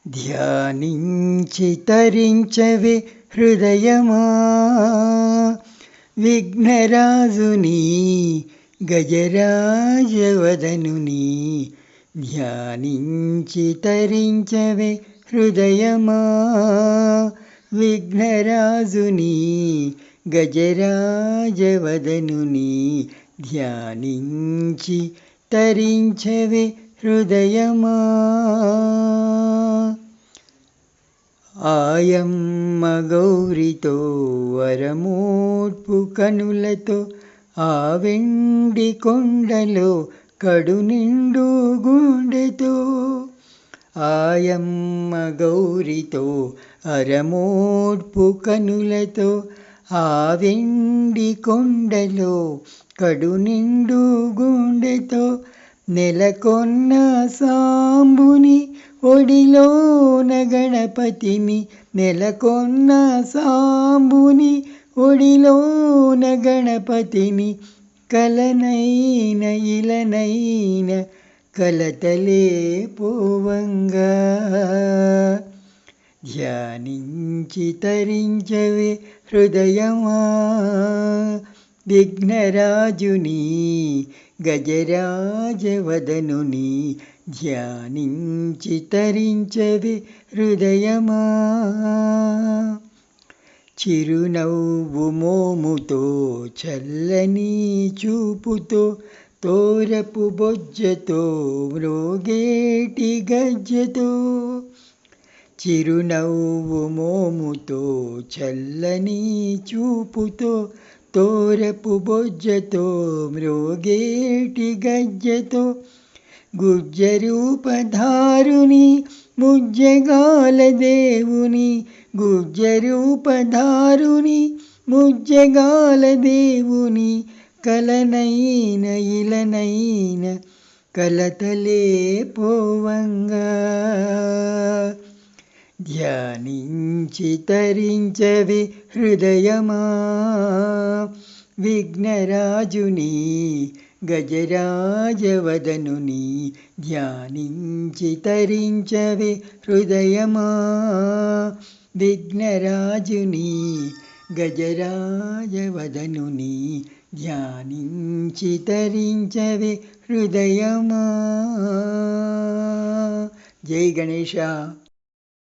ధ్యానించి తరించవే హృదయమా విఘ్నరాజుని గజరాజవదనుని. ధ్యానించి తరించవే హృదయమా విఘ్నరాజుని గజరాజవదనుని. ధ్యానించి తరించవే హృదయమా. ఆయమ్మ గౌరితో వరమోడ్పు కనులతో ఆ వెండి కొండలో కడునిండు గుండెతో. ఆయమ్మ గౌరితో అరమోడ్పు కనులతో ఆ వెండి కొండలో కడునిండు గుండెతో నెలకొన్న సాంబుని ఒడిలోన గణపతిని. నెలకొన్న సాంబుని ఒడిలోన గణపతిని. కలనైన ఇలనైన కలతలే పోవంగా. ధ్యానించి తరించవే హృదయమా విఘ్నరాజుని గజరాజవదనుని. ధ్యానించి తరించవే హృదయమా. చిరునవ్వు మోముతో చల్లని చూపుతో తోరపు బొజ్జతో మ్రోగేటి గజ్జతో. చిరునవ్వు మోముతో చల్లని చూపుతో తోరపు బొజ్జతో మ్రోగేటి గజ్జతో. గుజ్జరూపధారుని ముజ్జగాల దేవుని. గుజ్జరూపధారుని ముజ్జగాల దేవుని. కలనైన ఇలనైన కలతలే పోవంగా. ధ్యానించి తరించవే హృదయమా విఘ్నరాజుని గజరాజవదనుని. ధ్యానించి తరించవే హృదయమా విఘ్నరాజుని గజరాజవదనుని. ధ్యానించి తరించవే హృదయమా. జై గణేశ.